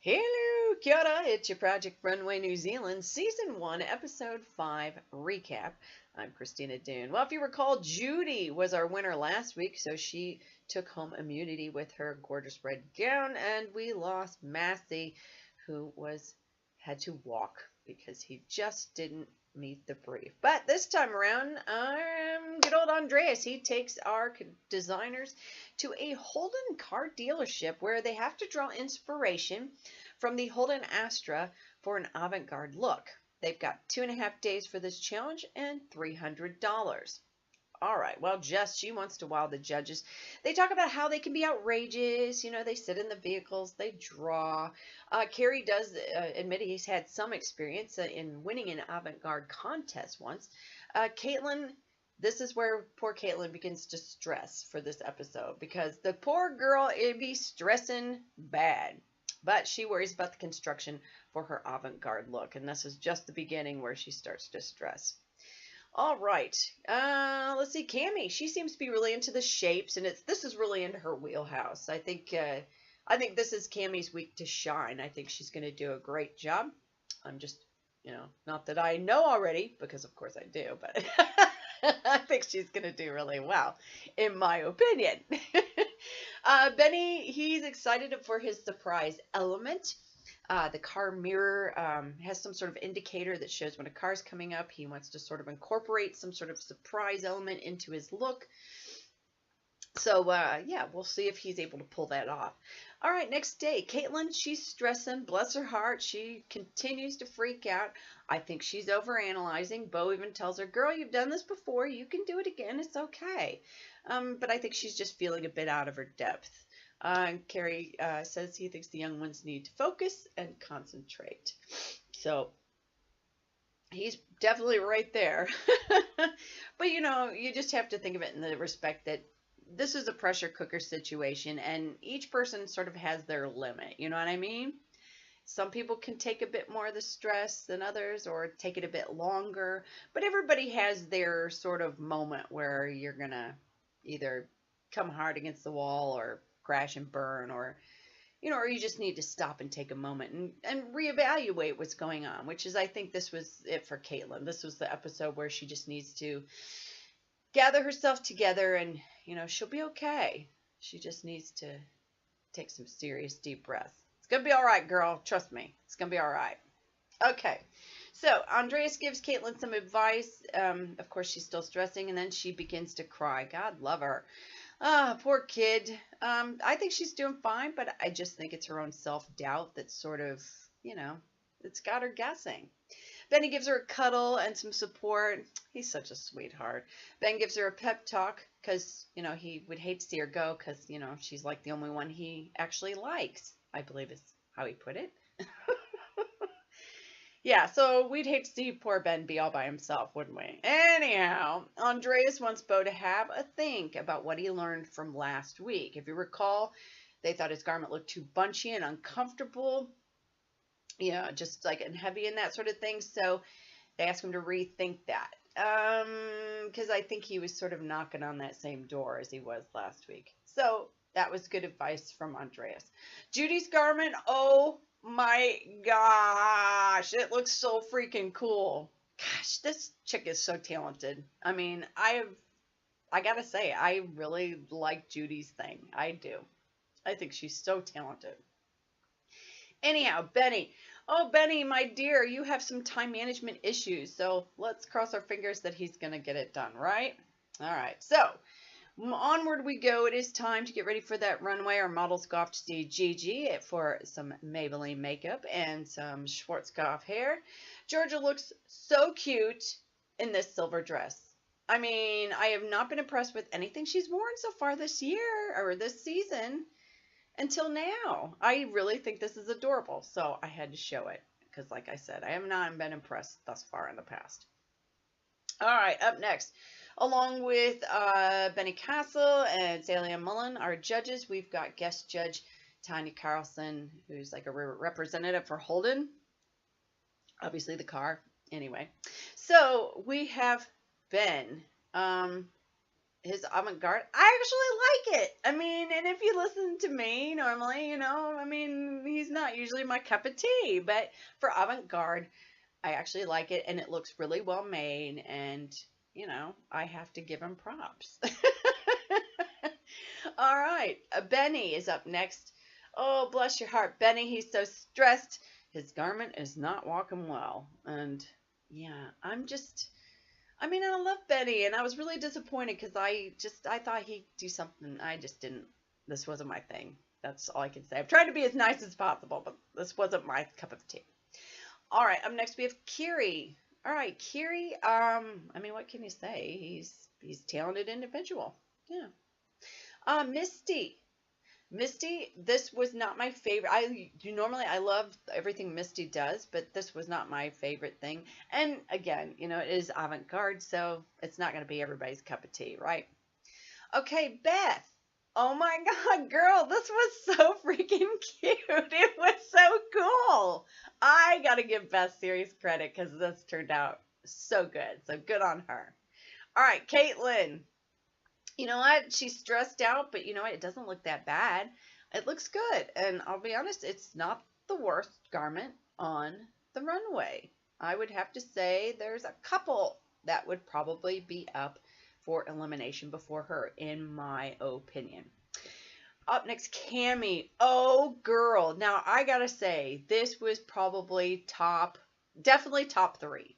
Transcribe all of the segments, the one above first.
Hello, kia ora. It's your Project Runway New Zealand Season 1, Episode 5 recap. I'm Christina Doon. Well, if you recall, Judy was our winner last week, so she took home immunity with her gorgeous red gown, and we lost Massey, who had to walk because he just didn't meet the brief. But this time around, good old Andreas, he takes our designers to a Holden car dealership where they have to draw inspiration from the Holden Astra for an avant-garde look. They've got 2.5 days for this challenge and $300. All right, well, Jess, she wants to wow the judges. They talk about how they can be outrageous. You know, they sit in the vehicles, they draw. Carrie does admit he's had some experience in winning an avant-garde contest once. Caitlin, this is where poor Caitlin begins to stress for this episode because the poor girl, it'd be stressing bad. But she worries about the construction for her avant-garde look, and this is just the beginning where she starts to stress. All right, let's see. Cammie, she seems to be really into the shapes, and this is really into her wheelhouse. I think this is Cammie's week to shine. I think she's going to do a great job. I'm just, not that I know already, because of course I do, but I think she's going to do really well, in my opinion. Benny, he's excited for his surprise element. The car mirror has some sort of indicator that shows when a car is coming up. He wants to sort of incorporate some sort of surprise element into his look. So, yeah, we'll see if he's able to pull that off. All right, next day, Caitlin, she's stressing. Bless her heart. She continues to freak out. I think she's overanalyzing. Bo even tells her, girl, you've done this before. You can do it again. It's okay. But I think she's just feeling a bit out of her depth. Carrie says he thinks the young ones need to focus and concentrate. So he's definitely right there. But, you just have to think of it in the respect that this is a pressure cooker situation and each person sort of has their limit. You know what I mean? Some people can take a bit more of the stress than others or take it a bit longer. But everybody has their sort of moment where you're going to either come hard against the wall or crash and burn, or you just need to stop and take a moment and reevaluate what's going on, which is, I think this was it for Caitlin. This was the episode where she just needs to gather herself together and, she'll be okay. She just needs to take some serious deep breaths. It's going to be all right, girl. Trust me. It's going to be all right. Okay. So Andreas gives Caitlin some advice. Of course, she's still stressing, and then she begins to cry. God love her. Poor kid. I think she's doing fine, but I just think it's her own self-doubt that's sort of, it's got her guessing. Benny gives her a cuddle and some support. He's such a sweetheart. Ben gives her a pep talk because, he would hate to see her go because, she's like the only one he actually likes, I believe is how he put it. Yeah, so we'd hate to see poor Ben be all by himself, wouldn't we? Anyhow, Andreas wants Bo to have a think about what he learned from last week. If you recall, they thought his garment looked too bunchy and uncomfortable. Yeah, just like and heavy and that sort of thing. So they asked him to rethink that. Because I think he was sort of knocking on that same door as he was last week. So that was good advice from Andreas. Judy's garment, oh my gosh, it looks so freaking cool. Gosh, this chick is so talented. I mean, I gotta say, I really like Judy's thing. I do. I think she's so talented. Anyhow, Benny. Oh, Benny, my dear, you have some time management issues. So let's cross our fingers that he's going to get it done, right? All right. So onward we go. It is time to get ready for that runway. Our models go off to see Gigi for some Maybelline makeup and some Schwarzkopf hair. Georgia looks so cute in this silver dress. I mean, I have not been impressed with anything she's worn so far this year or this season until now. I really think this is adorable. So I had to show it because, like I said, I have not been impressed thus far in the past. All right, up next. Along with Benny Castle and Celia Mullen, our judges, we've got guest judge Tanya Carlson, who's like a representative for Holden. Obviously the car. Anyway, so we have Ben. his avant-garde, I actually like it. I mean, and if you listen to me normally, I mean, he's not usually my cup of tea, but for avant-garde, I actually like it, and it looks really well made, and I have to give him props. All right, Benny is up next. Oh, bless your heart, Benny. He's so stressed. His garment is not walking well, and yeah, I mean, I love Benny, and I was really disappointed because I thought he'd do something. I just didn't. This wasn't my thing. That's all I can say. I've tried to be as nice as possible, but this wasn't my cup of tea. All right, up next we have Kiri. All right, Kiri. I mean, what can you say? He's a talented individual. Yeah. Misty. Misty, this was not my favorite. I love everything Misty does, but this was not my favorite thing. And again, it is avant-garde, so it's not going to be everybody's cup of tea, right? Okay, Beth. Oh my God, girl, this was so freaking cute. It was so cool. I got to give Beth serious credit because this turned out so good. So good on her. All right, Caitlin. You know what? She's stressed out, but you know what? It doesn't look that bad. It looks good. And I'll be honest, it's not the worst garment on the runway. I would have to say there's a couple that would probably be up for elimination before her, in my opinion. Up next, Cammy. Oh, girl. Now, I gotta say, this was probably definitely top 3.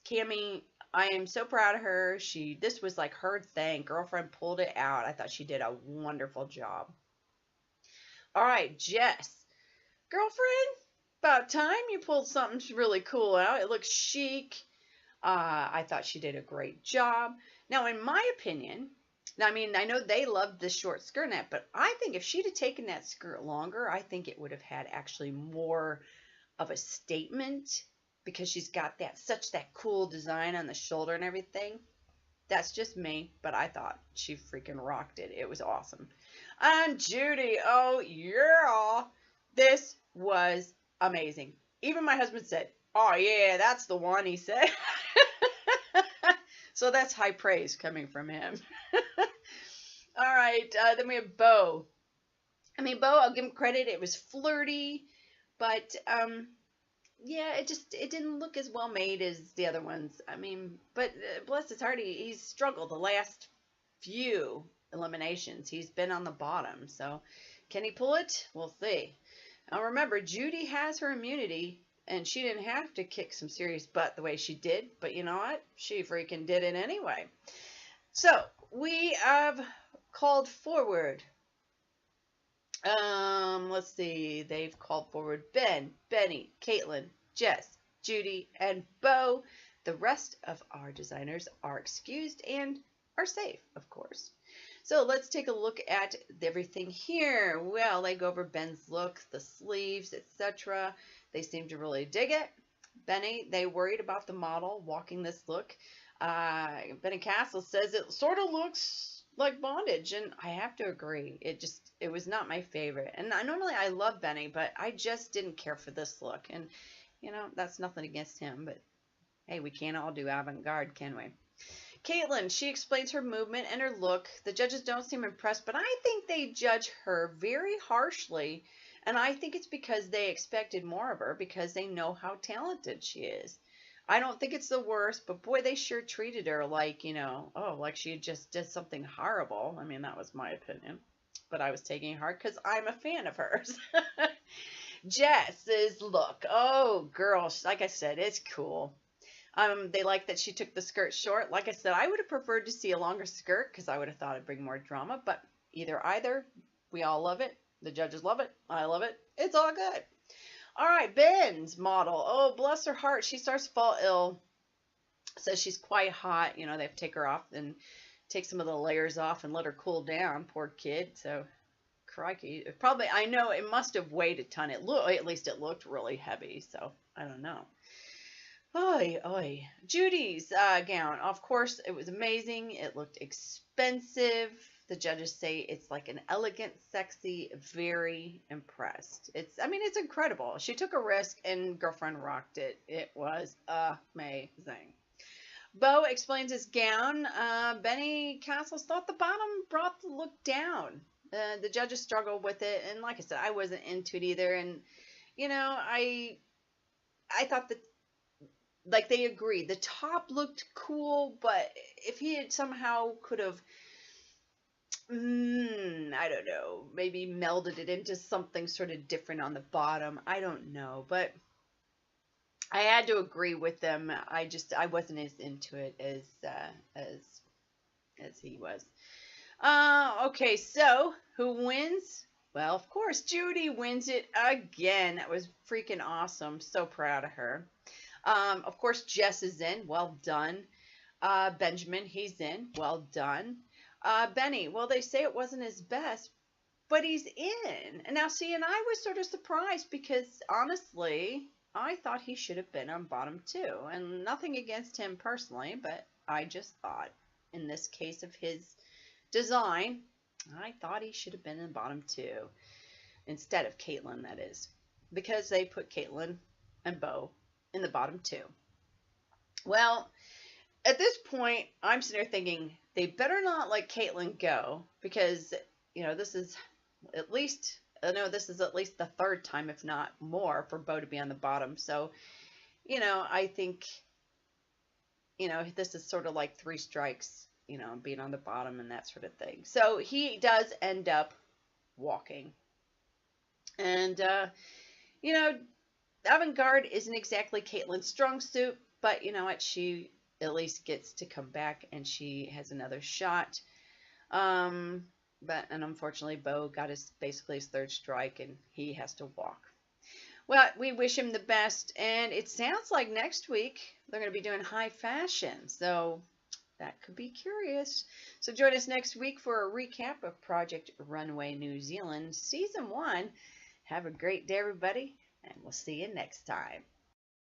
Cammy, I am so proud of her. This was like her thing. Girlfriend pulled it out. I thought she did a wonderful job. All right, Jess. Girlfriend, about time you pulled something really cool out. It looks chic. I thought she did a great job. Now, in my opinion, I mean, I know they loved the short skirt net, but I think if she'd have taken that skirt longer, I think it would have had actually more of a statement, because she's got that cool design on the shoulder and everything. That's just me, but I thought she freaking rocked it. It was awesome. And Judy, oh yeah, this was amazing. Even my husband said, oh yeah, that's the one, he said. So that's high praise coming from him. All right, then we have Bo. I mean, Bo, I'll give him credit. It was flirty, but yeah, it didn't look as well made as the other ones. I mean, but bless his heart, he's struggled the last few eliminations. He's been on the bottom, so can he pull it? We'll see. Now remember, Judy has her immunity, and she didn't have to kick some serious butt the way she did, but you know what? She freaking did it anyway. So we have called forward. Let's see. They've called forward Ben, Benny, Caitlin, Jess, Judy, and Bo. The rest of our designers are excused and are safe, of course. So let's take a look at everything here. Well, they go over Ben's look, the sleeves, etc. They seem to really dig it. Benny, they worried about the model walking this look. Benny Castle says it sort of looks like bondage, and I have to agree. It was not my favorite. And normally I love Benny, but I just didn't care for this look. And that's nothing against him, but hey, we can't all do avant-garde, can we? Caitlin, she explains her movement and her look. The judges don't seem impressed, but I think they judge her very harshly, and I think it's because they expected more of her, because they know how talented she is. I don't think it's the worst, but boy, they sure treated her like, like she just did something horrible. I mean, that was my opinion, but I was taking it hard because I'm a fan of hers. Jess's look. Oh, girl, like I said, it's cool. They like that she took the skirt short. Like I said, I would have preferred to see a longer skirt because I would have thought it'd bring more drama, but either. We all love it. The judges love it. I love it. It's all good. All right, Ben's model. Oh, bless her heart. She starts to fall ill. Says she's quite hot. They have to take her off and take some of the layers off and let her cool down. Poor kid. So, crikey. I know it must have weighed a ton. At least it looked really heavy. So, I don't know. Oy, oy. Judy's gown. Of course, it was amazing. It looked expensive. The judges say it's like an elegant, sexy, very impressed. It's incredible. She took a risk and girlfriend rocked it. It was amazing. Bo explains his gown. Benny Castles thought the bottom brought the look down. The judges struggled with it, and like I said, I wasn't into it either. And you know, I thought that, like, they agreed the top looked cool, but if he had somehow could have, I don't know, maybe melded it into something sort of different on the bottom. I don't know, but I had to agree with them. I wasn't as into it as he was. Okay, so who wins? Well, of course, Judy wins it again. That was freaking awesome. So proud of her. Of course, Jess is in. Well done. Benjamin, he's in. Well done. Benny, well, they say it wasn't his best, but he's in. And now, see, and I was sort of surprised because honestly, I thought he should have been on bottom too. And nothing against him personally, but I just thought in this case of his design, I thought he should have been in bottom two instead of Caitlin, that is, because they put Caitlin and Bo in the bottom two. Well, at this point, I'm sitting there thinking they better not let Caitlin go because, you know, this is at least, I know this is at least the third time, if not more, for Bo to be on the bottom. So, you know, I think, you know, this is sort of like 3 strikes, you know, being on the bottom and that sort of thing. So he does end up walking. And, you know, avant-garde isn't exactly Caitlin's strong suit, but you know what? She at least gets to come back and she has another shot. And unfortunately, Bo got basically his 3rd strike and he has to walk. Well, we wish him the best. And it sounds like next week they're going to be doing high fashion. So that could be curious. So join us next week for a recap of Project Runway New Zealand Season 1. Have a great day, everybody, and we'll see you next time.